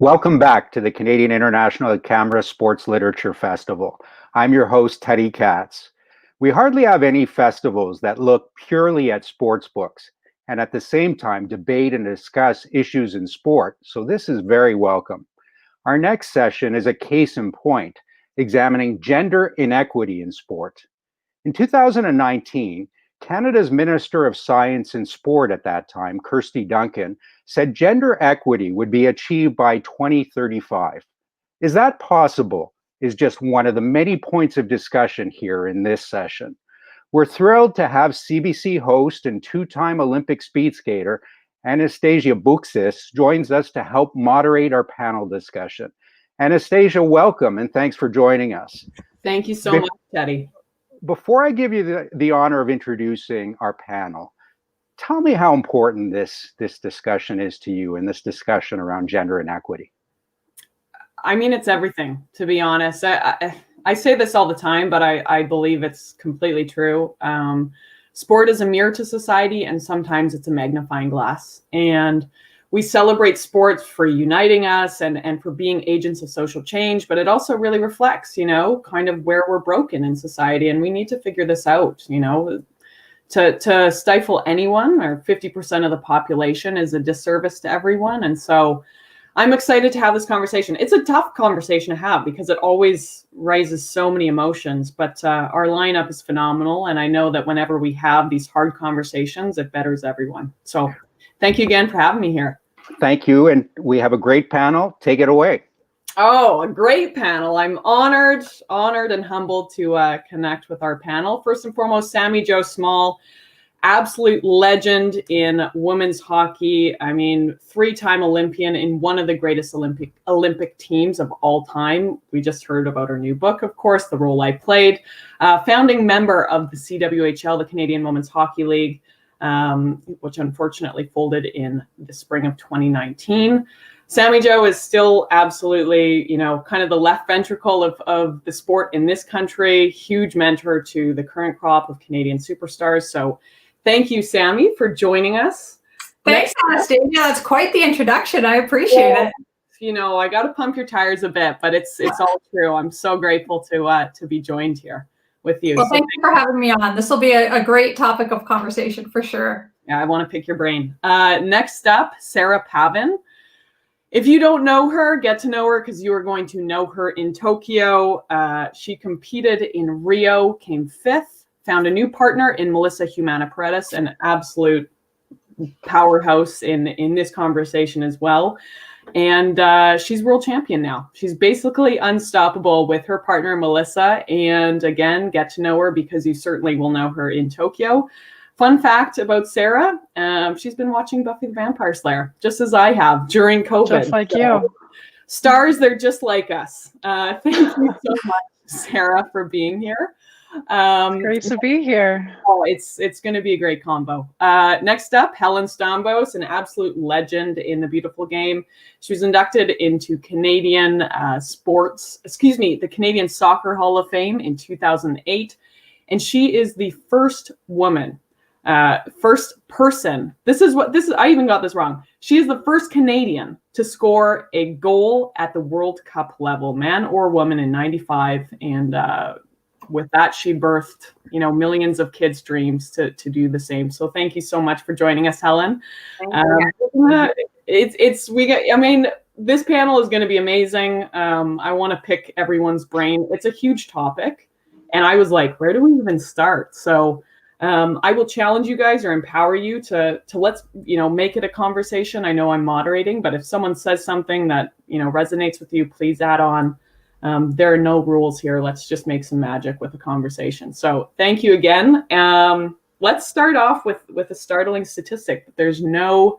Welcome back to the Canadian International Ekamra Sports Literature Festival. I'm your host, Teddy Katz. We hardly have any festivals that look purely at sports books and at the same time debate and discuss issues in sport, so this is very welcome. Our next session is a case in point, examining gender inequity in sport. In 2019, Canada's Minister of Science and Sport at that time, Kirsty Duncan, said gender equity would be achieved by 2035. Is that possible? Is just one of the many points of discussion here in this session. We're thrilled to have CBC host and two-time Olympic speedskater Anastasia Bucsis joins us to help moderate our panel discussion. Anastasia, welcome and thanks for joining us. Thank you so much, Teddy. Before I give you the honor of introducing our panel, tell me how important this discussion is to you and this discussion around gender inequity. I mean, it's everything, to be honest. I say this all the time, but I believe it's completely true. Sport is a mirror to society, and sometimes it's a magnifying glass. And we celebrate sports for uniting us and for being agents of social change, but it also really reflects, kind of where we're broken in society. And we need to figure this out, to stifle anyone or 50% of the population is a disservice to everyone. And so I'm excited to have this conversation. It's a tough conversation to have because it always raises so many emotions, but our lineup is phenomenal. And I know that whenever we have these hard conversations, it betters everyone. So thank you again for having me here. Thank you. And we have a great panel. Take it away. Oh, a great panel. I'm honored and humbled to connect with our panel. First and foremost, Sami Jo Small, absolute legend in women's hockey. I mean, three-time Olympian in one of the greatest Olympic teams of all time. We just heard about her new book, of course, The Role I Played. Founding member of the CWHL, the Canadian Women's Hockey League, which unfortunately folded in the spring of 2019. Sami Jo is still absolutely, kind of the left ventricle of the sport in this country, huge mentor to the current crop of Canadian superstars. So thank you, Sami, for joining us. Thanks, Anastasia. That's quite the introduction. I appreciate it. I got to pump your tires a bit, but it's all true. I'm so grateful to be joined here with you. Well, thank you for having me on. This will be a great topic of conversation for sure. Yeah, I want to pick your brain. Next up, Sarah Pavin. If you don't know her, get to know her because you are going to know her in Tokyo. She competed in Rio, came fifth, found a new partner in Melissa Humana-Paredes, an absolute powerhouse in this conversation as well. And she's world champion now. She's basically unstoppable with her partner, Melissa. And again, get to know her because you certainly will know her in Tokyo. Fun fact about Sarah, she's been watching Buffy the Vampire Slayer, just as I have during COVID. Just like you. Stars, they're just like us. Thank you so much, Sarah, for being here. Great to be here. Oh, it's going to be a great combo. Next up, Helen Stambos, an absolute legend in the beautiful game. She was inducted into the Canadian Soccer Hall of Fame in 2008. And she is the first woman, first person. I even got this wrong. She is the first Canadian to score a goal at the World Cup level, man or woman, in 95. And with that, she birthed, millions of kids' dreams to do the same. So thank you so much for joining us, Helen. This panel is going to be amazing. I want to pick everyone's brain. It's a huge topic. And I was like, where do we even start? So I will challenge you guys or empower you to let's, make it a conversation. I know I'm moderating, but if someone says something that, resonates with you, please add on. There are no rules here. Let's just make some magic with the conversation. So thank you again. Let's start off with a startling statistic. There's no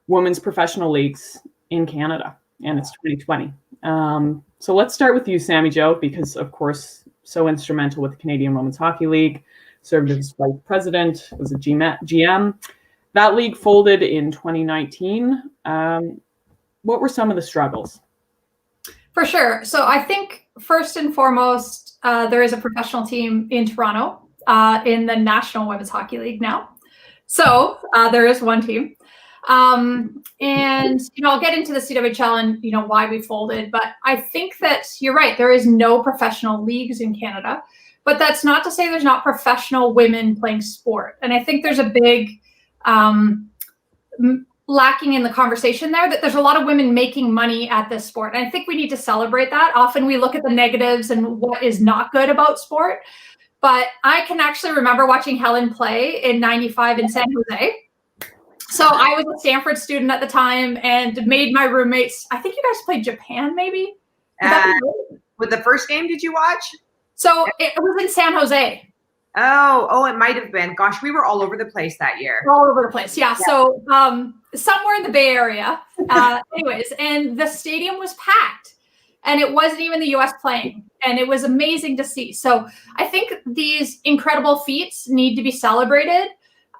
women's professional leagues in Canada, and it's 2020. So let's start with you, Sami Jo, because of course, so instrumental with the Canadian Women's Hockey League, served as vice president, was a GM. That league folded in 2019. What were some of the struggles? For sure. So I think first and foremost, there is a professional team in Toronto in the National Women's Hockey League now. So there is one team. And, I'll get into the CWHL and, why we folded. But I think that you're right. There is no professional leagues in Canada. But that's not to say there's not professional women playing sport. And I think there's a big lacking in the conversation there, that there's a lot of women making money at this sport. And I think we need to celebrate that. Often we look at the negatives and what is not good about sport. But I can actually remember watching Helen play in '95 in San Jose. So I was a Stanford student at the time and made my roommates, I think you guys played Japan maybe? With the first game, did you watch? So it was in San Jose. Oh, it might have been. Gosh, we were all over the place that year. All over the place, yeah. So somewhere in the Bay Area. Anyways, and the stadium was packed. And it wasn't even the US playing. And it was amazing to see. So I think these incredible feats need to be celebrated.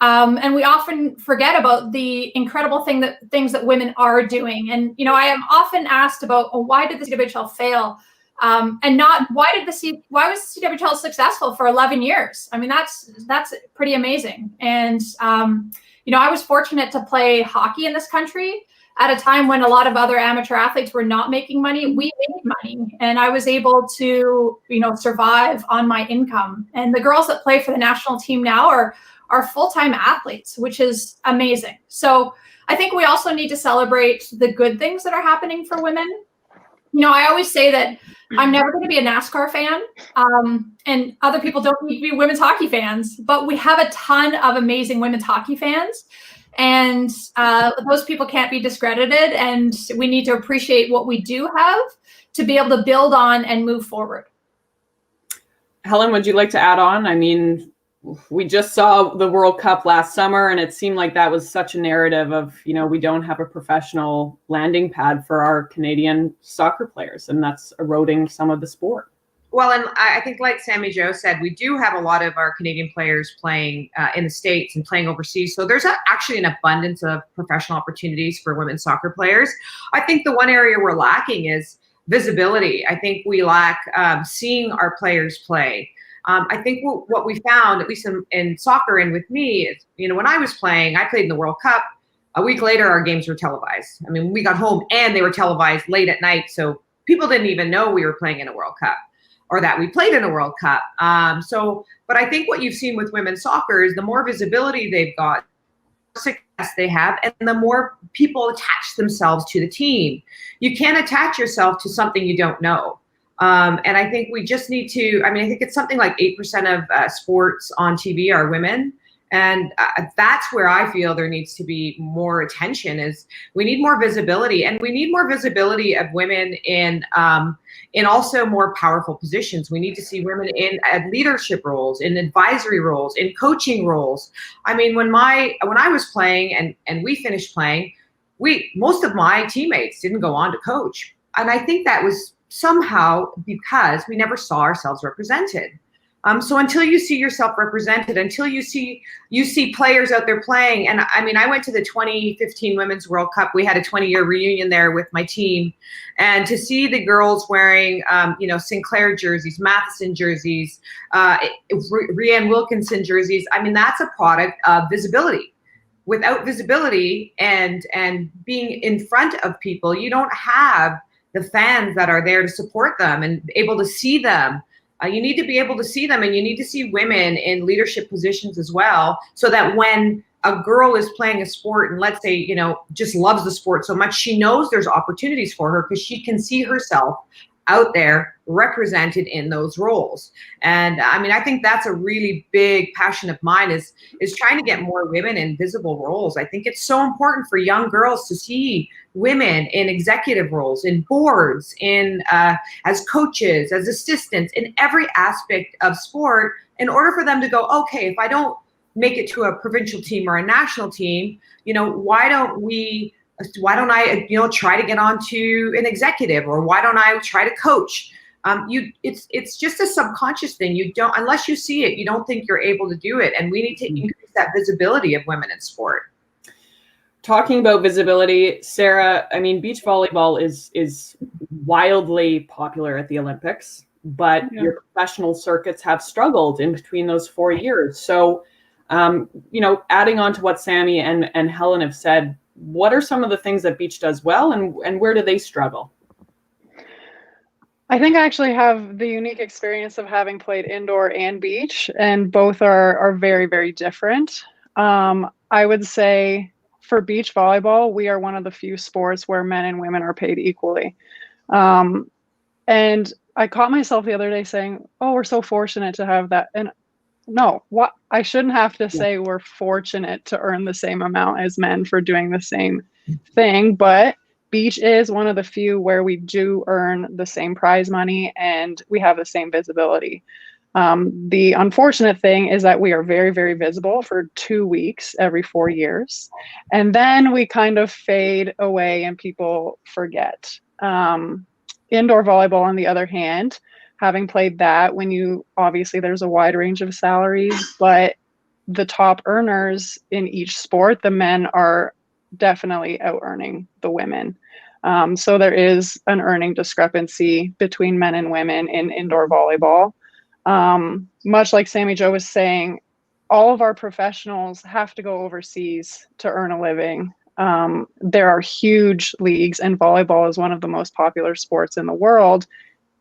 And we often forget about the incredible things that women are doing. And, I am often asked about, why did the CWHL fail? And not why was the CWHL successful for 11 years? I mean, that's pretty amazing. And, I was fortunate to play hockey in this country at a time when a lot of other amateur athletes were not making money. We made money, and I was able to, survive on my income. And the girls that play for the national team now are full-time athletes, which is amazing. So I think we also need to celebrate the good things that are happening for women. I always say that I'm never going to be a NASCAR fan, and other people don't need to be women's hockey fans, but we have a ton of amazing women's hockey fans, and those people can't be discredited, and we need to appreciate what we do have to be able to build on and move forward. Helen, would you like to add on? I mean, we just saw the World Cup last summer, and it seemed like that was such a narrative of, we don't have a professional landing pad for our Canadian soccer players, and that's eroding some of the sport. Well, and I think like Sami Jo said, we do have a lot of our Canadian players playing in the States and playing overseas. So there's actually an abundance of professional opportunities for women's soccer players. I think the one area we're lacking is visibility. I think we lack seeing our players play. I think what we found, at least in soccer and with me, is, when I was playing, I played in the World Cup. A week later, our games were televised. I mean, we got home and they were televised late at night. So people didn't even know we were playing in a World Cup or that we played in a World Cup. But I think what you've seen with women's soccer is the more visibility they've got, the more success they have, and the more people attach themselves to the team. You can't attach yourself to something you don't know. And I think we just need to, I think it's something like 8% of sports on TV are women. And that's where I feel there needs to be more attention. Is we need more visibility, and we need more visibility of women in also more powerful positions. We need to see women in leadership roles, in advisory roles, in coaching roles. I mean, when I was playing and we finished playing, most of my teammates didn't go on to coach. And I think that was somehow because we never saw ourselves represented. So until you see yourself represented, until you see players out there playing, and I went to the 2015 Women's World Cup. We had a 20-year reunion there with my team, and to see the girls wearing, Sinclair jerseys, Matheson jerseys, Rhiannon Wilkinson jerseys. That's a product of visibility. Without visibility and being in front of people, you don't have the fans that are there to support them and able to see them. You need to be able to see them, and you need to see women in leadership positions as well, so that when a girl is playing a sport and let's say, just loves the sport so much, she knows there's opportunities for her because she can see herself out there represented in those roles. And I think that's a really big passion of mine is trying to get more women in visible roles. I think it's so important for young girls to see women in executive roles, in boards, in as coaches, as assistants, in every aspect of sport, in order for them to go, okay, if I don't make it to a provincial team or a national team, why don't I, try to get onto an executive, or why don't I try to coach? It's just a subconscious thing. You don't, unless you see it, you don't think you're able to do it. And we need to increase that visibility of women in sport. Talking about visibility, Sarah, beach volleyball is wildly popular at the Olympics, but your professional circuits have struggled in between those 4 years. So, adding on to what Sami and Helen have said, what are some of the things that beach does well, and where do they struggle? I think I actually have the unique experience of having played indoor and beach, and both are very, very different. I would say for beach volleyball, we are one of the few sports where men and women are paid equally. And I caught myself the other day saying, oh, we're so fortunate to have that. And no, what I shouldn't have to say we're fortunate to earn the same amount as men for doing the same thing. But beach is one of the few where we do earn the same prize money and we have the same visibility. The unfortunate thing is that we are very, very visible for 2 weeks every 4 years. And then we kind of fade away and people forget. Indoor volleyball, on the other hand, having played that, obviously there's a wide range of salaries, but the top earners in each sport, the men are definitely out earning the women. So there is an earning discrepancy between men and women in indoor volleyball. Much like Sami Jo was saying, all of our professionals have to go overseas to earn a living. There are huge leagues, and volleyball is one of the most popular sports in the world.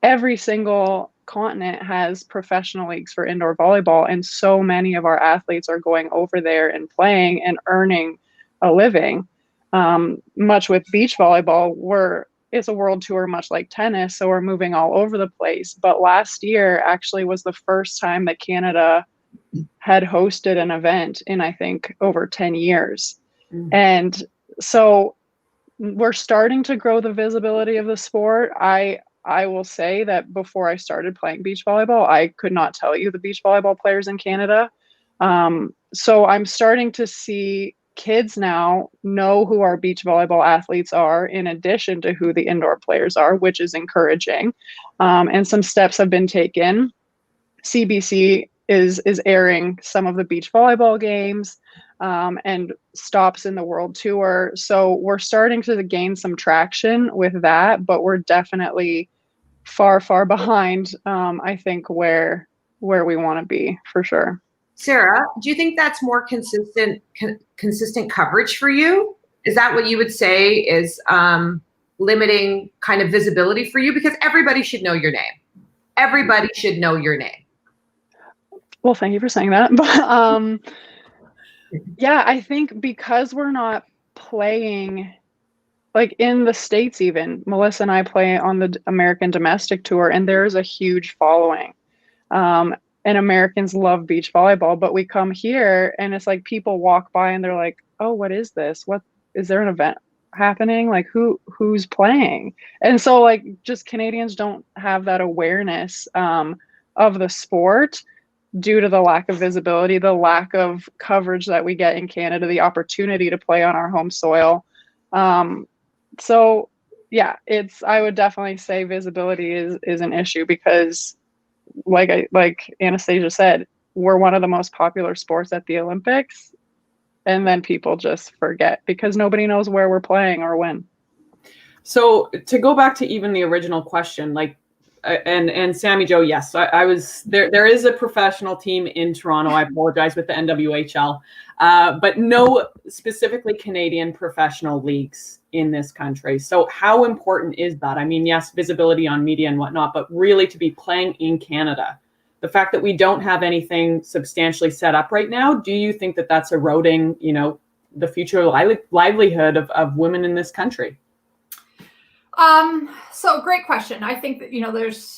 Every single continent has professional leagues for indoor volleyball, and so many of our athletes are going over there and playing and earning a living. Much with beach volleyball, it's a world tour, much like tennis, so we're moving all over the place. But last year actually was the first time that Canada had hosted an event in, I think, over 10 years. And so we're starting to grow the visibility of the sport. I will say that before I started playing beach volleyball, I could not tell you the beach volleyball players in Canada. So I'm starting to see kids now know who our beach volleyball athletes are, in addition to who the indoor players are, which is encouraging. And some steps have been taken. CBC is airing some of the beach volleyball games and stops in the world tour. So we're starting to gain some traction with that, but we're definitely far, far behind, I think, where we want to be, for sure. Sarah, do you think that's more consistent coverage for you? Is that what you would say is limiting kind of visibility for you? Because everybody should know your name. Everybody should know your name. Well, thank you for saying that. But yeah, I think because we're not playing, like in the States even, Melissa and I play on the American domestic tour, and there's a huge following. And Americans love beach volleyball, but we come here and it's like people walk by and they're like, oh, what is this? What is there an event happening? Like who's playing? And so like just Canadians don't have that awareness of the sport due to the lack of visibility, the lack of coverage that we get in Canada, the opportunity to play on our home soil. So yeah, I would definitely say visibility is an issue because like Anastasia said, we're one of the most popular sports at the Olympics, and then people just forget because nobody knows where we're playing or when. So to go back to even the original question, like, and Sami Jo, yes, I was there. There is a professional team in Toronto. I apologize, with the NWHL, but no specifically Canadian professional leagues in this country. So how important is that? I mean, yes, visibility on media and whatnot, but really to be playing in Canada, the fact that we don't have anything substantially set up right now, do you think that that's eroding, the future livelihood of women in this country? So great question. I think that,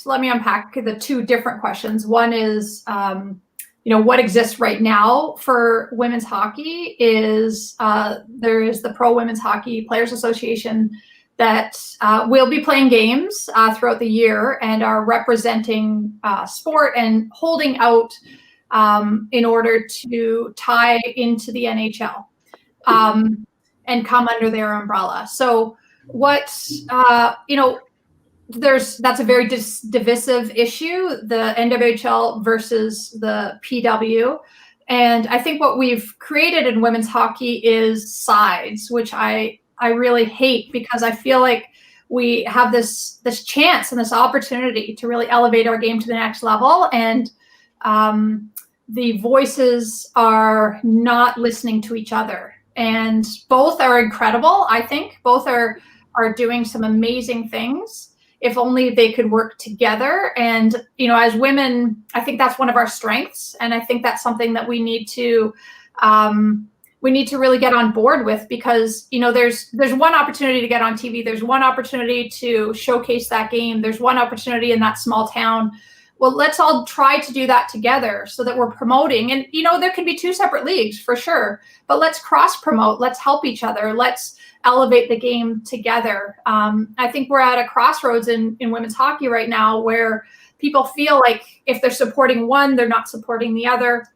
let me unpack the two different questions. One is, what exists right now for women's hockey is there is the Pro Women's Hockey Players Association that will be playing games throughout the year and are representing sport and holding out in order to tie into the NHL and come under their umbrella. So that's a very divisive issue, the NWHL versus the PW. And I think what we've created in women's hockey is sides, which I really hate, because I feel like we have this chance and this opportunity to really elevate our game to the next level. And the voices are not listening to each other. and both are incredible. I think both are doing some amazing things. If only they could work together. And, you know, as women, I think that's one of our strengths. And I think that's something that we need to really get on board with, because, you know, there's one opportunity to get on TV. There's one opportunity to showcase that game. There's one opportunity in that small town. Well, let's all try to do that together so that we're promoting. And, you know, there can be two separate leagues for sure, but let's cross promote. Let's help each other. Let's elevate the game together. I think we're at a crossroads in women's hockey right now where people feel like if they're supporting one, they're not supporting the other.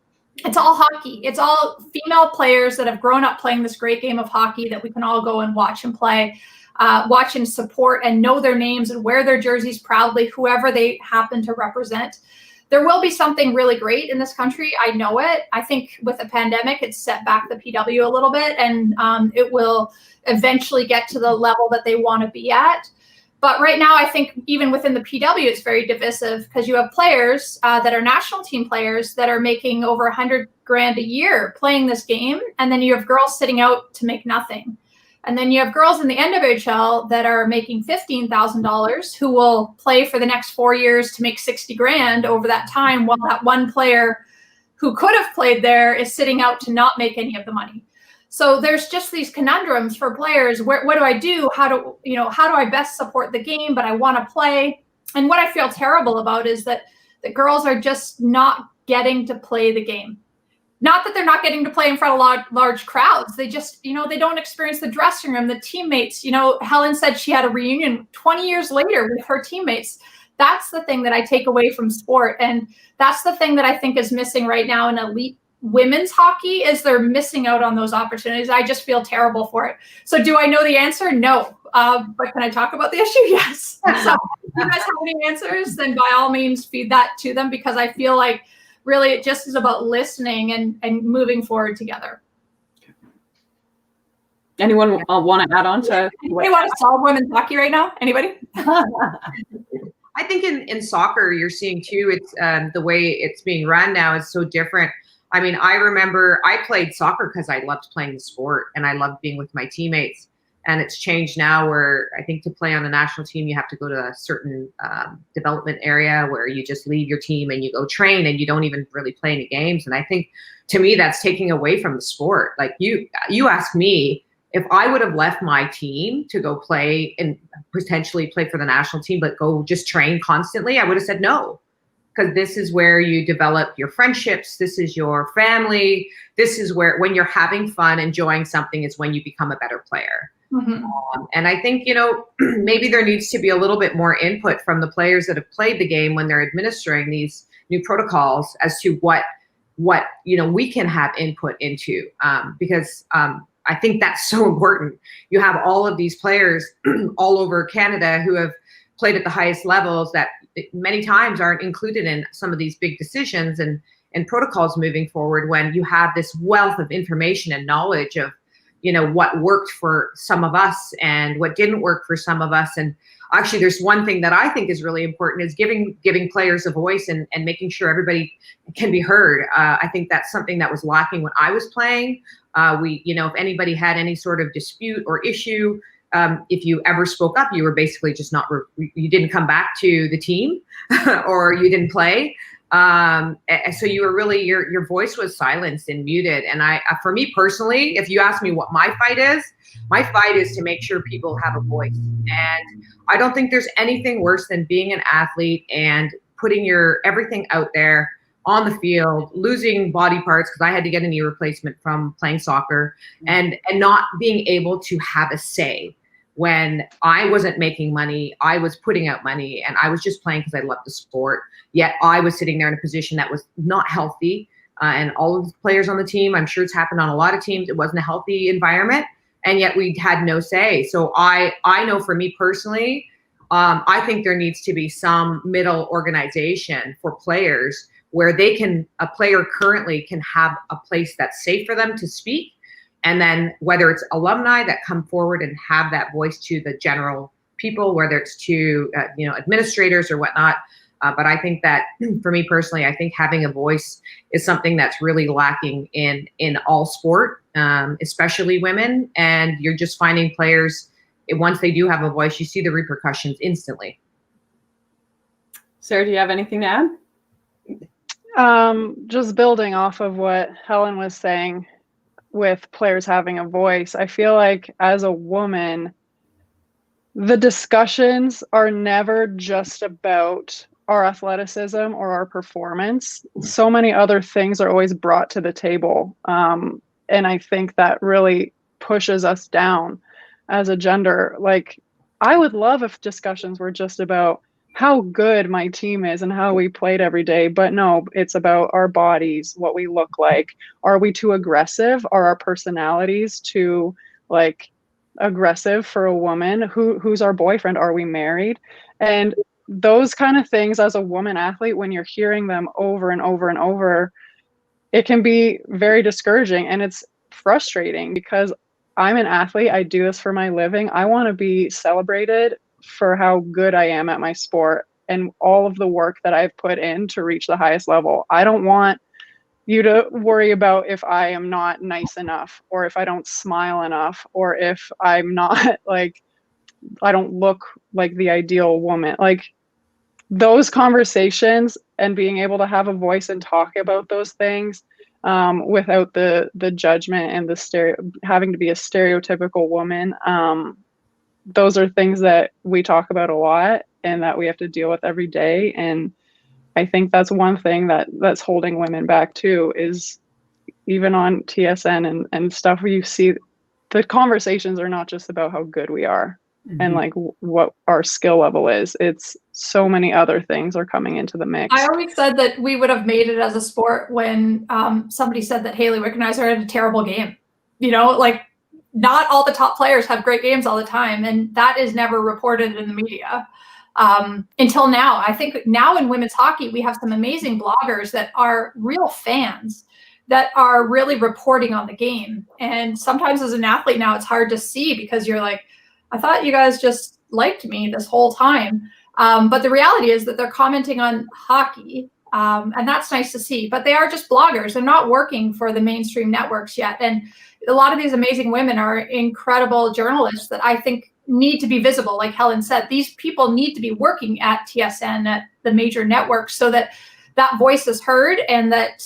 It's all hockey. It's all female players that have grown up playing this great game of hockey that we can all go and watch and play, watch and support and know their names and wear their jerseys proudly, whoever they happen to represent. There will be something really great in this country. I know it. I think with the pandemic, it's set back the PW a little bit, and it will eventually get to the level that they want to be at. But right now, I think even within the PW, it's very divisive, because you have players that are national team players that are making over $100,000 a year playing this game. And then you have girls sitting out to make nothing. And then you have girls in the NWHL that are making $15,000 who will play for the next 4 years to make $60,000 over that time, while that one player who could have played there is sitting out to not make any of the money. So there's just these conundrums for players. What do I do? How do I best support the game, but I want to play? And what I feel terrible about is that the girls are just not getting to play the game. Not that they're not getting to play in front of large crowds. They just, you know, they don't experience the dressing room, the teammates. You know, Helen said she had a reunion 20 years later with her teammates. That's the thing that I take away from sport. And that's the thing that I think is missing right now in elite women's hockey, is they're missing out on those opportunities. I just feel terrible for it. So do I know the answer? No. But can I talk about the issue? Yes. So if you guys have any answers, then by all means feed that to them, because I feel like really it just is about listening and moving forward together. Anyone want to add on to? Anybody want to solve women's hockey right now? Anybody? I think in soccer, you're seeing too, it's the way it's being run now is so different. I mean, I remember I played soccer because I loved playing the sport and I loved being with my teammates. And it's changed now where I think to play on a national team, you have to go to a certain development area where you just leave your team and you go train and you don't even really play any games. And I think to me, that's taking away from the sport. Like you ask me if I would have left my team to go play and potentially play for the national team, but go just train constantly, I would have said no. Because this is where you develop your friendships. This is your family. This is where, when you're having fun, enjoying something, is when you become a better player. Mm-hmm. And I think, you know, maybe there needs to be a little bit more input from the players that have played the game when they're administering these new protocols as to what you know, we can have input into, because I think that's so important. You have all of these players all over Canada who have played at the highest levels that many times aren't included in some of these big decisions and protocols moving forward, when you have this wealth of information and knowledge of, you know, what worked for some of us and what didn't work for some of us. And actually, there's one thing that I think is really important is giving players a voice and making sure everybody can be heard. I think that's something that was lacking when I was playing. You know, if anybody had any sort of dispute or issue, if you ever spoke up, you were basically just you didn't come back to the team or you didn't play. So you were really, your voice was silenced and muted. And for me personally, if you ask me what my fight is to make sure people have a voice. And I don't think there's anything worse than being an athlete and putting your everything out there on the field, losing body parts, because I had to get a knee replacement from playing soccer, and not being able to have a say. When I wasn't making money, I was putting out money, and I was just playing because I loved the sport. Yet I was sitting there in a position that was not healthy. And all of the players on the team, I'm sure it's happened on a lot of teams, it wasn't a healthy environment, and yet we had no say. So I know for me personally, I think there needs to be some middle organization for players where a player currently can have a place that's safe for them to speak. And then whether it's alumni that come forward and have that voice to the general people, whether it's to, you know, administrators or whatnot, But I think that for me personally, I think having a voice is something that's really lacking in all sport, especially women. And you're just finding players, once they do have a voice, you see the repercussions instantly. Sarah, do you have anything to add? Just building off of what Helen was saying with players having a voice, I feel like as a woman, the discussions are never just about our athleticism or our performance. So many other things are always brought to the table. And I think that really pushes us down as a gender. Like, I would love if discussions were just about how good my team is and how we played every day. But no, it's about our bodies, what we look like. Are we too aggressive? Are our personalities too like aggressive for a woman? Who's our boyfriend? Are we married? And those kind of things as a woman athlete, when you're hearing them over and over and over, it can be very discouraging, and it's frustrating because I'm an athlete. I do this for my living. I want to be celebrated for how good I am at my sport and all of the work that I've put in to reach the highest level. I don't want you to worry about if I am not nice enough, or if I don't smile enough, or if I'm not like, I don't look like the ideal woman. Like, those conversations and being able to have a voice and talk about those things without the judgment and having to be a stereotypical woman. Those are things that we talk about a lot and that we have to deal with every day. And I think that's one thing that's holding women back too, is even on TSN and stuff where you see the conversations are not just about how good we are and like what our skill level is. It's so many other things are coming into the mix. I always said that we would have made it as a sport when somebody said that Haley Wickenheiser had a terrible game. You know, like, not all the top players have great games all the time, and that is never reported in the media until now. I think now in women's hockey, we have some amazing bloggers that are real fans that are really reporting on the game. And sometimes as an athlete now, it's hard to see because you're like, I thought you guys just liked me this whole time. But the reality is that they're commenting on hockey, and that's nice to see. But they are just bloggers. They're not working for the mainstream networks yet. And a lot of these amazing women are incredible journalists that I think need to be visible. Like Helen said, these people need to be working at TSN, at the major networks, so that that voice is heard, and that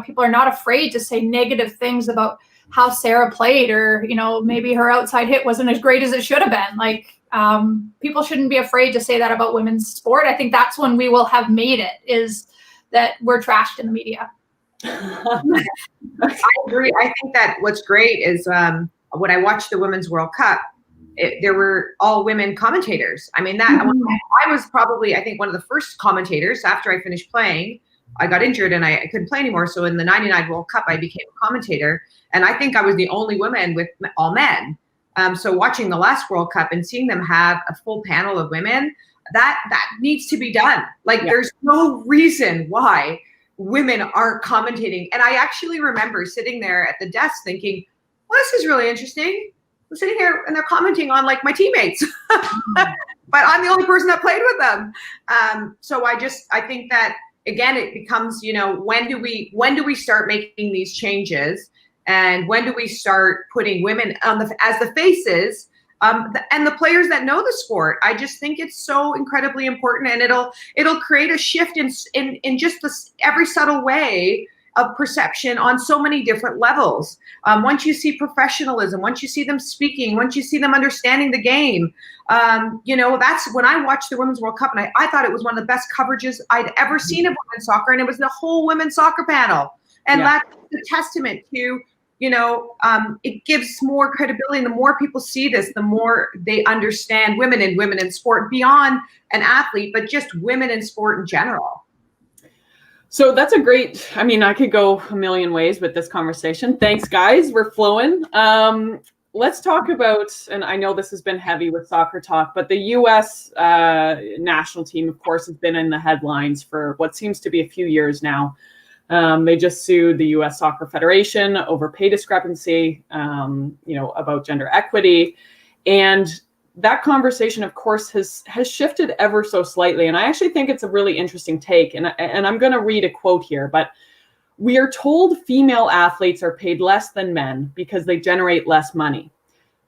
people are not afraid to say negative things about how Sarah played, or maybe her outside hit wasn't as great as it should have been. Like, people shouldn't be afraid to say that about women's sport. I think that's when we will have made it, is that we're trashed in the media. I agree. I think that what's great is when I watched the Women's World Cup, there were all women commentators. I mean, I was probably, I think, one of the first commentators after I finished playing. I got injured and I couldn't play anymore. So in the 99 World Cup, I became a commentator. And I think I was the only woman with all men. So watching the last World Cup and seeing them have a full panel of women, that needs to be done. Like, there's no reason why women aren't commentating. And I actually remember sitting there at the desk thinking, well, this is really interesting. I'm sitting here and they're commenting on like my teammates, but I'm the only person that played with them. So I think that, again, it becomes, when do we start making these changes, and when do we start putting women on as the faces and the players that know the sport? I just think it's so incredibly important, and it'll create a shift in just every subtle way of perception on so many different levels. Once you see professionalism, once you see them speaking, once you see them understanding the game, that's when I watched the Women's World Cup, and I thought it was one of the best coverages I'd ever seen of women's soccer, and it was the whole women's soccer panel. And that's a testament to, it gives more credibility. And the more people see this, the more they understand women in sport beyond an athlete, but just women in sport in general. So that's a great, I could go a million ways with this conversation. Thanks, guys. We're flowing. Let's talk about, and I know this has been heavy with soccer talk, but the U.S. National team, of course, has been in the headlines for what seems to be a few years now. They just sued the U.S. Soccer Federation over pay discrepancy, about gender equity. And that conversation, of course, has shifted ever so slightly. And I actually think it's a really interesting take. And I'm going to read a quote here, but we are told female athletes are paid less than men because they generate less money.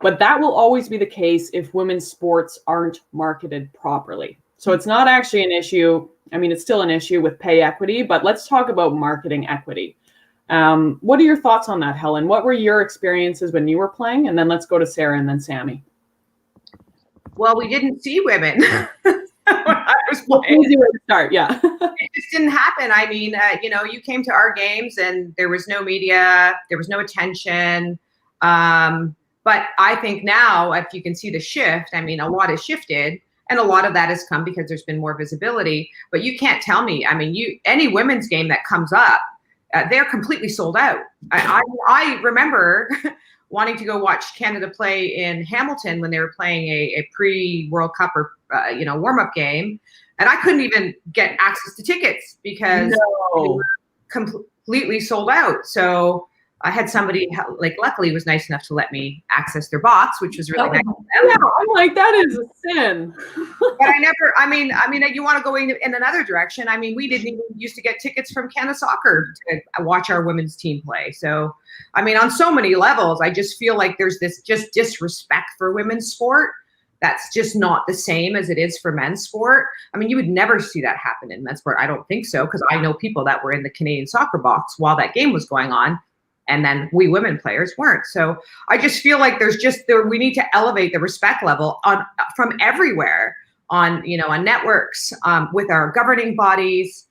But that will always be the case if women's sports aren't marketed properly. So it's not actually an issue. I mean, it's still an issue with pay equity, but let's talk about marketing equity. What are your thoughts on that, Helen? What were your experiences when you were playing? And then let's go to Sarah and then Sami. Well, we didn't see women when I was playing. Easy way to start, yeah. It just didn't happen. I mean, you came to our games and there was no media, there was no attention. But I think now, if you can see the shift, I mean, a lot has shifted, and a lot of that has come because there's been more visibility. But you can't tell me, I mean, any women's game that comes up, they're completely sold out. I remember wanting to go watch Canada play in Hamilton when they were playing a pre-World Cup or warm-up game, and I couldn't even get access to tickets because they were completely sold out. So I had somebody, luckily was nice enough to let me access their box, which was really nice. Yeah, I'm like, that is a sin. But I mean, you want to go in another direction. I mean, we didn't even used to get tickets from Canada Soccer to watch our women's team play. So, I mean, on so many levels, I just feel like there's this just disrespect for women's sport. That's just not the same as it is for men's sport. I mean, you would never see that happen in men's sport. I don't think so, because I know people that were in the Canadian soccer box while that game was going on, and then we women players weren't. So I just feel like we need to elevate the respect level from everywhere on networks, with our governing bodies,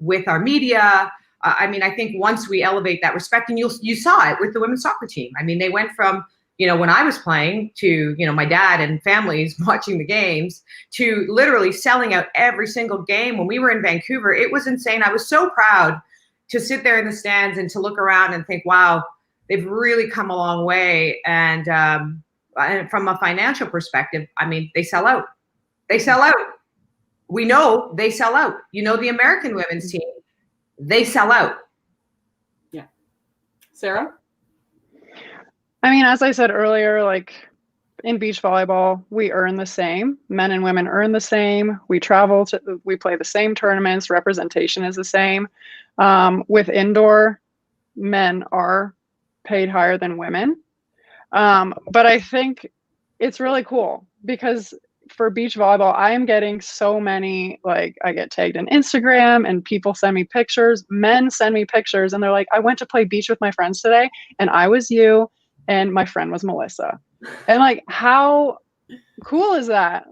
with our media. I mean, I think once we elevate that respect, and you saw it with the women's soccer team. I mean, they went from, when I was playing to, my dad and families watching the games, to literally selling out every single game. When we were in Vancouver, it was insane. I was so proud to sit there in the stands and to look around and think, wow, they've really come a long way. And from a financial perspective, I mean, they sell out. They sell out. We know they sell out. The American women's team, they sell out. Yeah. Sarah? I mean, as I said earlier, in beach volleyball, we earn the same. Men and women earn the same. We play the same tournaments. Representation is the same. With indoor, men are paid higher than women. But I think it's really cool because for beach volleyball, I am getting so many, I get tagged on Instagram and people send me pictures. Men send me pictures and they're like, I went to play beach with my friends today and I was you and my friend was Melissa. And how cool is that?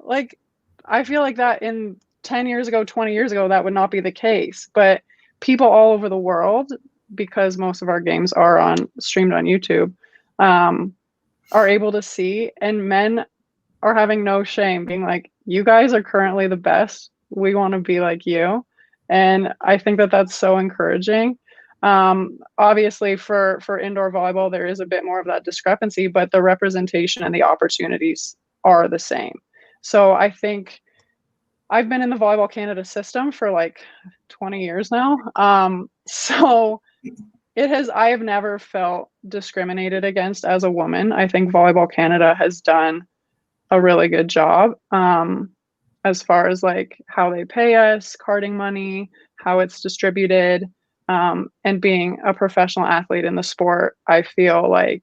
I feel like that in 10 years ago, 20 years ago, that would not be the case. But people all over the world, because most of our games are streamed on YouTube, are able to see, and men are having no shame being like, you guys are currently the best. We want to be like you. And I think that that's so encouraging. Obviously for indoor volleyball, there is a bit more of that discrepancy, but the representation and the opportunities are the same. So I think I've been in the Volleyball Canada system for 20 years now. So I have never felt discriminated against as a woman. I think Volleyball Canada has done a really good job as far as how they pay us, carding money, how it's distributed, and being a professional athlete in the sport. I feel like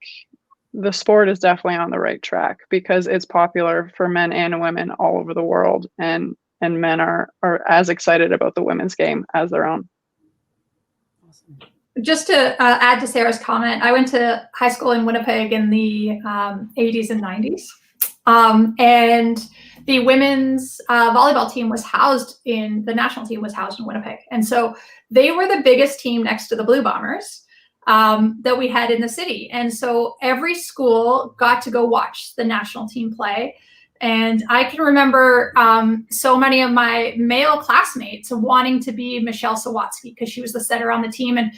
the sport is definitely on the right track because it's popular for men and women all over the world, and men are as excited about the women's game as their own. Awesome. Just to add to Sarah's comment, I went to high school in Winnipeg in the 80s and 90s. And the women's volleyball team the national team was housed in Winnipeg. And so they were the biggest team next to the Blue Bombers that we had in the city. And so every school got to go watch the national team play. And I can remember so many of my male classmates wanting to be Michelle Sawatsky because she was the setter on the team. And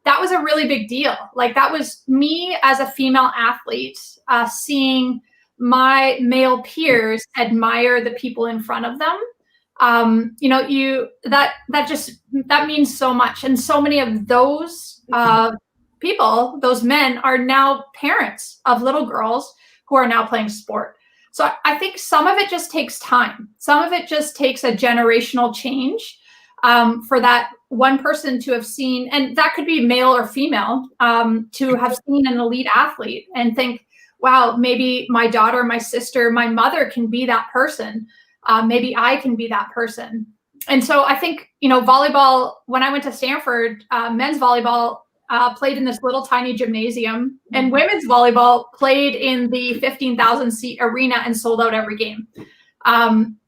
that was a really big deal. That was me as a female athlete seeing my male peers admire the people in front of them. That means so much. And so many of those people, those men, are now parents of little girls who are now playing sport. So I think some of it just takes time. Some of it just takes a generational change for that one person to have seen, and that could be male or female, to have seen an elite athlete and think, wow, maybe my daughter, my sister, my mother can be that person. Maybe I can be that person. And so I think, volleyball, when I went to Stanford, men's volleyball played in this little tiny gymnasium, and women's volleyball played in the 15,000 seat arena and sold out every game.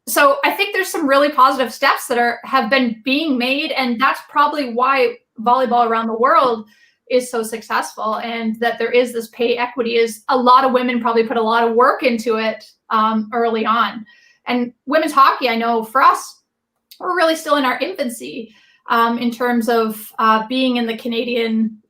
So I think there's some really positive steps that have been being made, and that's probably why volleyball around the world is so successful, and that there is this pay equity. Is a lot of women probably put a lot of work into it early on. And women's hockey, I know for us, we're really still in our infancy in terms of being in the Canadian,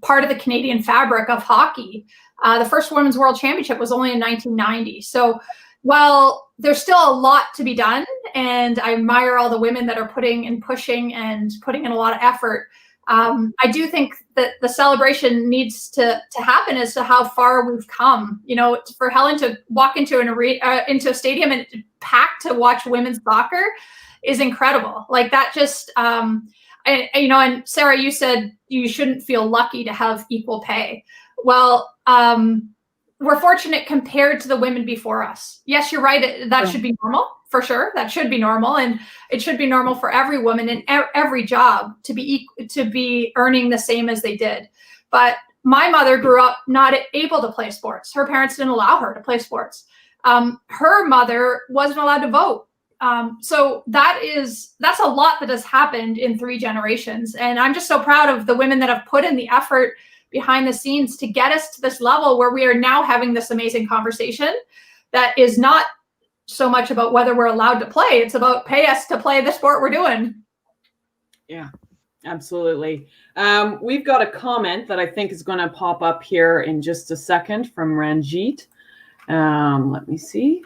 part of the Canadian fabric of hockey. The first Women's World Championship was only in 1990. So while there's still a lot to be done, and I admire all the women that are putting and pushing and putting in a lot of effort, I do think that the celebration needs to happen as to how far we've come. For Helen to walk into into a stadium and packed to watch women's soccer is incredible. Like that just, and Sarah, you said you shouldn't feel lucky to have equal pay. Well, we're fortunate compared to the women before us. Yes, you're right. That should be normal, for sure. That should be normal. And it should be normal for every woman in every job to be earning the same as they did. But my mother grew up not able to play sports. Her parents didn't allow her to play sports. Her mother wasn't allowed to vote. So that's a lot that has happened in 3 generations. And I'm just so proud of the women that have put in the effort behind the scenes to get us to this level where we are now having this amazing conversation that is not so much about whether we're allowed to play. It's about pay us to play the sport we're doing. Yeah, absolutely. We've got a comment that I think is going to pop up here in just a second from Ranjit. Let me see.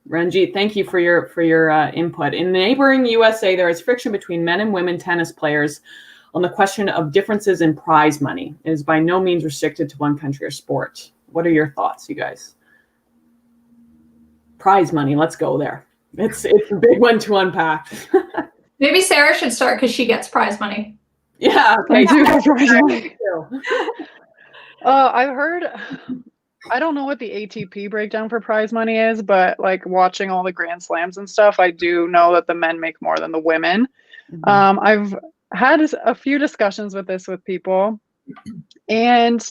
Ranjit, thank you for your input. In the neighboring USA, there is friction between men and women tennis players on the question of differences in prize money. It is by no means restricted to one country or sport. What are your thoughts, you guys? Prize money, let's go there. It's a big one to unpack. Maybe Sarah should start because she gets prize money. Yeah, okay. I've heard, I don't know what the ATP breakdown for prize money is, but like watching all the Grand Slams and stuff, I do know that the men make more than the women. Mm-hmm. I've had a few discussions with people, and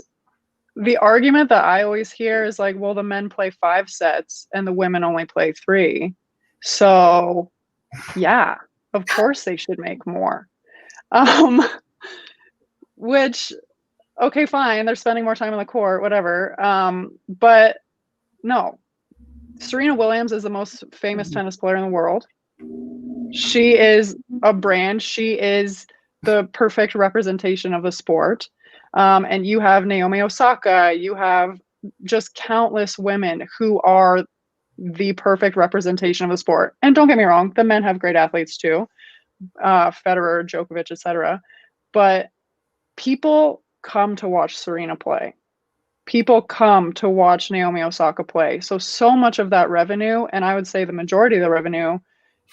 the argument that I always hear is like, well, the men play 5 sets and the women only play 3. So yeah, of course they should make more. Which, okay, fine. They're spending more time on the court, whatever. But no, Serena Williams is the most famous tennis player in the world. She is a brand. She is the perfect representation of the sport. And you have Naomi Osaka. You have just countless women who are the perfect representation of the sport. And don't get me wrong, the men have great athletes too. Federer, Djokovic, etc. But people come to watch Serena play. People come to watch Naomi Osaka play. So much of that revenue, and I would say the majority of the revenue,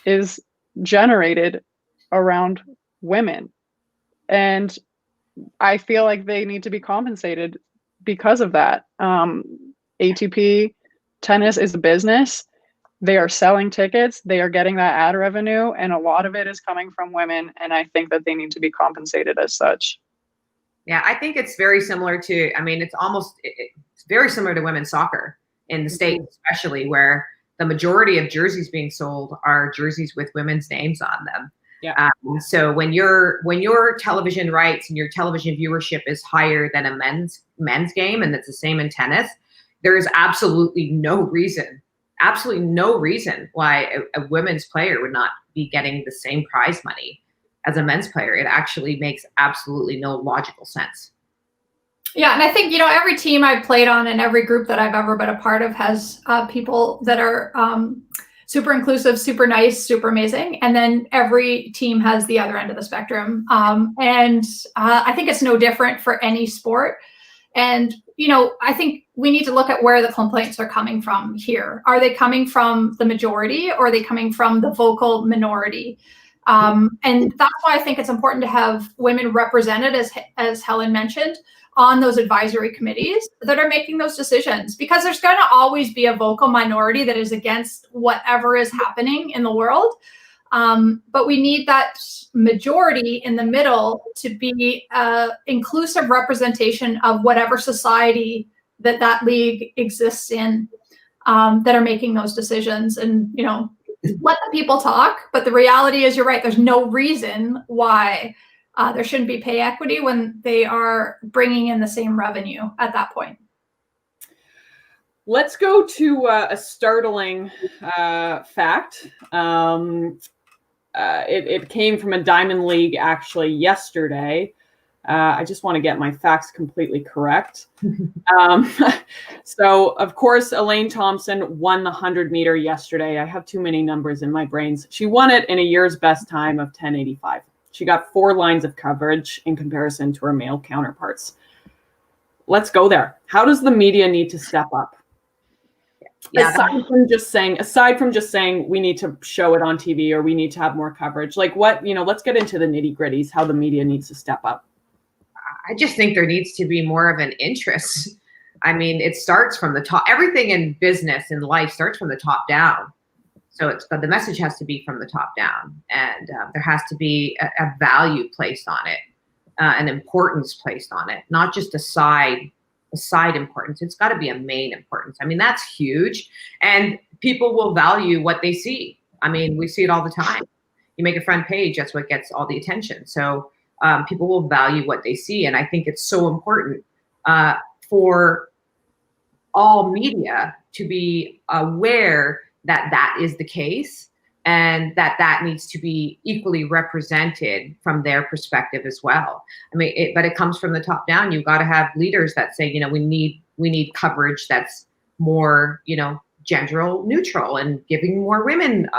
is generated around women. And I feel like they need to be compensated because of that. ATP tennis is a business. They are selling tickets. They are getting that ad revenue, and a lot of it is coming from women. And I think that they need to be compensated as such. Yeah, I think it's very similar to, it's very similar to women's soccer in the States, especially, where the majority of jerseys being sold are jerseys with women's names on them. Yeah. So when your television rights and your television viewership is higher than a men's game, and it's the same in tennis, there is absolutely no reason why a women's player would not be getting the same prize money as a men's player. It actually makes absolutely no logical sense. Yeah, and I think, every team I've played on and every group that I've ever been a part of has people that are super inclusive, super nice, super amazing. And then every team has the other end of the spectrum. And I think it's no different for any sport. And I think we need to look at where the complaints are coming from here. Are they coming from the majority, or are they coming from the vocal minority? And that's why I think it's important to have women represented, as Helen mentioned, on those advisory committees that are making those decisions, because there's going to always be a vocal minority that is against whatever is happening in the world. But we need that majority in the middle to be inclusive representation of whatever society that league exists in, that are making those decisions. And, let the people talk. But the reality is, you're right, there's no reason why there shouldn't be pay equity when they are bringing in the same revenue at that point. Let's go to a startling fact. It came from a Diamond League actually yesterday. I just want to get my facts completely correct. So, of course, Elaine Thompson won the 100-meter yesterday. I have too many numbers in my brains. She won it in a year's best time of 10:85. She got 4 lines of coverage in comparison to her male counterparts. Let's go there. How does the media need to step up? Yeah. Aside from just saying we need to show it on TV or we need to have more coverage, like what, let's get into the nitty-gritties, how the media needs to step up. I just think there needs to be more of an interest. I mean, it starts from the top. Everything in business and life starts from the top down. So but the message has to be from the top down, and there has to be a value placed on it, an importance placed on it, not just a side importance. It's got to be a main importance. I mean, that's huge, and people will value what they see. I mean, we see it all the time. You make a front page, that's what gets all the attention. So people will value what they see, and I think it's so important for all media to be aware that that is the case, and that needs to be equally represented from their perspective as well. I mean, but it comes from the top down. You've got to have leaders that say, we need coverage that's more, gender neutral and giving more women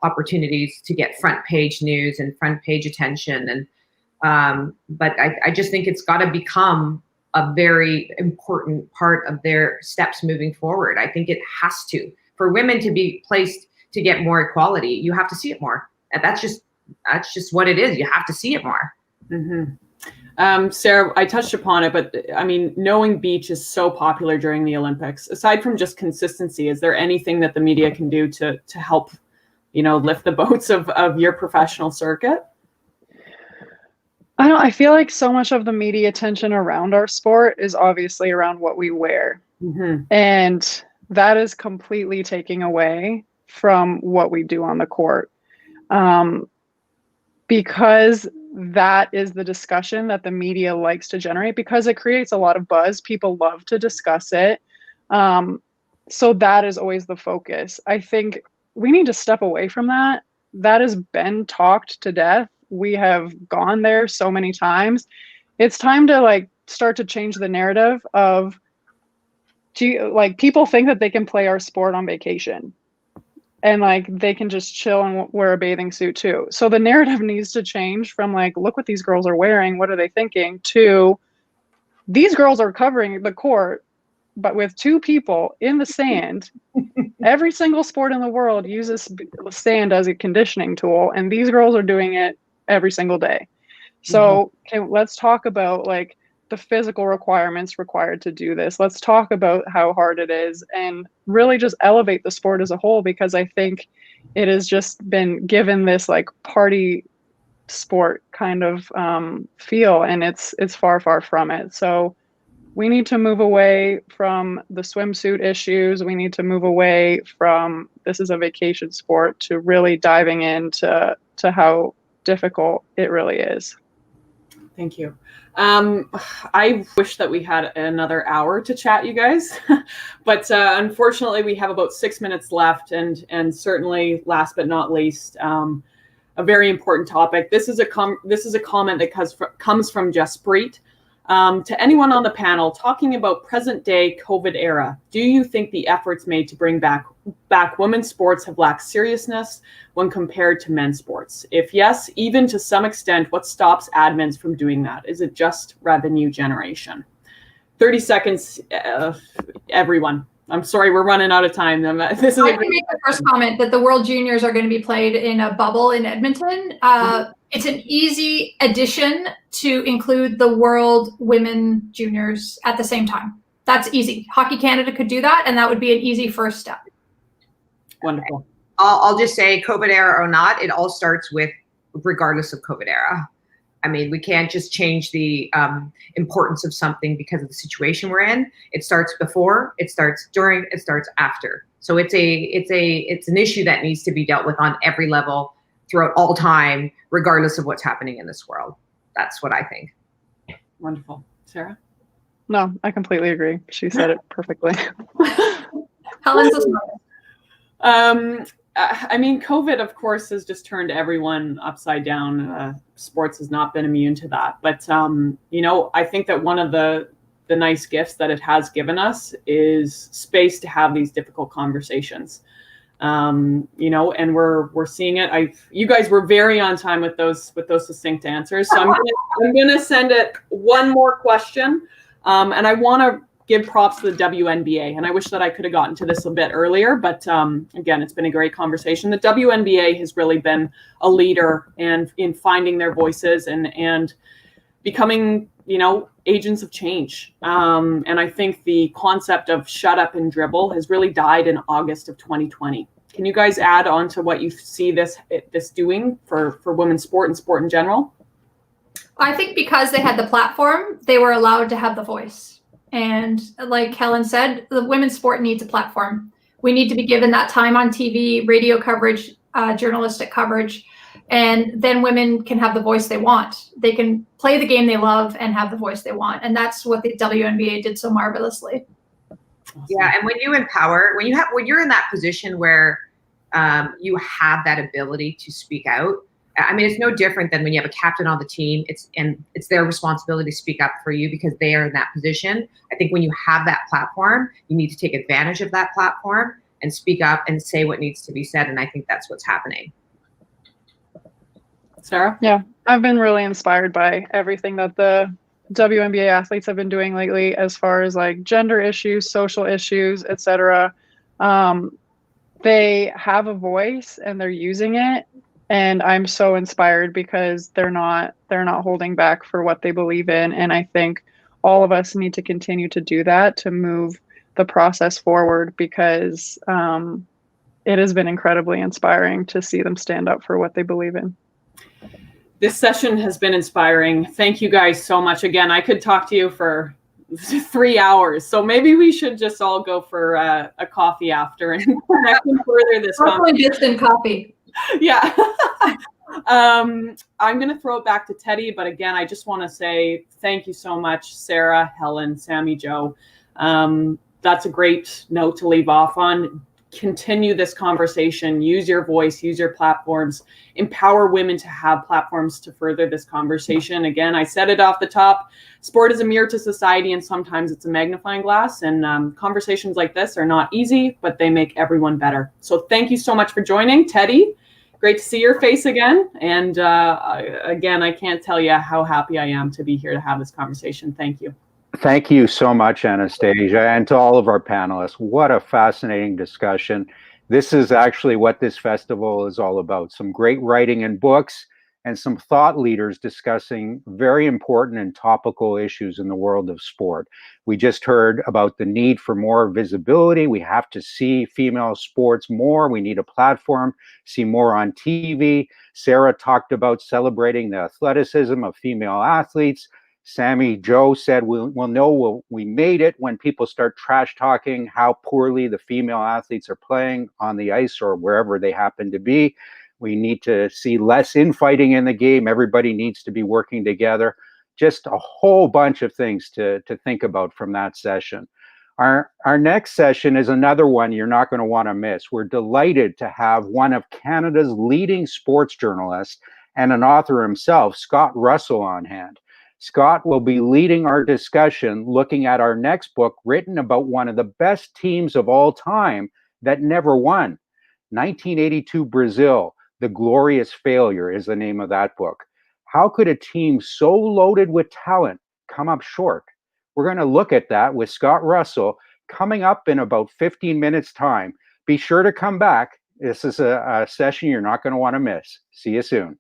opportunities to get front page news and front page attention. And but I just think it's got to become a very important part of their steps moving forward. I think it has to. For women to be placed to get more equality, you have to see it more. And that's just what it is. You have to see it more. Mm-hmm. Sarah, I touched upon it, but I mean, knowing beach is so popular during the Olympics. Aside from just consistency, is there anything that the media can do to help, lift the boats of your professional circuit? I feel like so much of the media attention around our sport is obviously around what we wear. Mm-hmm. And that is completely taking away from what we do on the court. Because that is the discussion that the media likes to generate, because it creates a lot of buzz. People love to discuss it. So that is always the focus. I think we need to step away from that. That has been talked to death. We have gone there so many times. It's time to start to change the narrative of, people think that they can play our sport on vacation and they can just chill and wear a bathing suit too. So the narrative needs to change from look what these girls are wearing, what are they thinking, to these girls are covering the court, but with 2 people in the sand. Every single sport in the world uses sand as a conditioning tool, and these girls are doing it every single day. So let's talk about the physical requirements required to do this. Let's talk about how hard it is and really just elevate the sport as a whole, because I think it has just been given this party sport kind of feel, and it's far, far from it. So we need to move away from the swimsuit issues. We need to move away from this is a vacation sport to really diving into how difficult it really is. Thank you. I wish that we had another hour to chat, you guys, but unfortunately we have about 6 minutes left, and certainly last but not least, a very important topic. This is a comment that comes from Jaspreet. To anyone on the panel, talking about present day COVID era, do you think the efforts made to bring back women's sports have lacked seriousness when compared to men's sports? If yes, even to some extent, what stops admins from doing that? Is it just revenue generation? 30 seconds, everyone. I'm sorry, we're running out of time. This is I can make the first comment that the World Juniors are going to be played in a bubble in Edmonton. It's an easy addition to include the World Women Juniors at the same time. That's easy. Hockey Canada could do that, and that would be an easy first step. Wonderful. I'll just say, COVID era or not, it all starts with regardless of COVID era. I mean, we can't just change the importance of something because of the situation we're in. It starts before, it starts during, it starts after. So it's an issue that needs to be dealt with on every level throughout all time, regardless of what's happening in this world. That's what I think. Wonderful. Sarah? No, I completely agree. She said it perfectly. Helen's a smart. I mean, COVID, of course, has just turned everyone upside down. Sports has not been immune to that. But, you know, I think that one of the nice gifts that it has given us is space to have these difficult conversations. You know, and we're seeing it. You guys were very on time with those succinct answers. So I'm gonna send it one more question. And I want to give props to the WNBA. And I wish that I could have gotten to this a bit earlier, but again, it's been a great conversation. The WNBA has really been a leader and in finding their voices and becoming, you know, agents of change. And I think the concept of shut up and dribble has really died in August of 2020. Can you guys add on to what you see this doing for women's sport and sport in general? I think because they had the platform, they were allowed to have the voice. And like Helen said, the women's sport needs a platform. We need to be given that time on TV, radio coverage, journalistic coverage, and then women can have the voice they want. They can play the game they love and have the voice they want. And that's what the WNBA did so marvelously. Yeah, and when you empower, when you're in that position where you have that ability to speak out, I mean, it's no different than when you have a captain on the team. It's their responsibility to speak up for you because they are in that position. I think when you have that platform, you need to take advantage of that platform and speak up and say what needs to be said. And I think that's what's happening. Sarah? Yeah, I've been really inspired by everything that the WNBA athletes have been doing lately as far as like gender issues, social issues, etc. They have a voice and they're using it. And I'm so inspired because they're not holding back for what they believe in. And I think all of us need to continue to do that to move the process forward because it has been incredibly inspiring to see them stand up for what they believe in. This session has been inspiring. Thank you guys so much. Again, I could talk to you for 3 hours. So maybe we should just all go for a coffee after and connect and further this conversation. Distant coffee. Yeah. I'm going to throw it back to Teddy, but again, I just want to say thank you so much, Sarah, Helen, Sami Jo. That's a great note to leave off on. Continue this conversation, use your voice, use your platforms, empower women to have platforms to further this conversation. Again, I said it off the top, sport is a mirror to society and sometimes it's a magnifying glass, and conversations like this are not easy, but they make everyone better. So thank you so much for joining. Teddy, great to see your face again. And again, I can't tell you how happy I am to be here to have this conversation. Thank you. Thank you so much, Anastasia, and to all of our panelists. What a fascinating discussion. This is actually what this festival is all about. Some great writing and books and some thought leaders discussing very important and topical issues in the world of sport. We just heard about the need for more visibility. We have to see female sports more. We need a platform, see more on TV. Sarah talked about celebrating the athleticism of female athletes. Sami Jo said we'll know we made it when people start trash talking how poorly the female athletes are playing on the ice or wherever they happen to be. We need to see less infighting in the game. Everybody needs to be working together. Just a whole bunch of things to think about from that session. Our next session is another one you're not going to want to miss. We're delighted to have one of Canada's leading sports journalists and an author himself, Scott Russell, on hand. Scott will be leading our discussion looking at our next book written about one of the best teams of all time that never won. 1982 Brazil, The Glorious Failure is the name of that book. How could a team so loaded with talent come up short? We're going to look at that with Scott Russell coming up in about 15 minutes time. Be sure to come back. This is a session you're not going to want to miss. See you soon.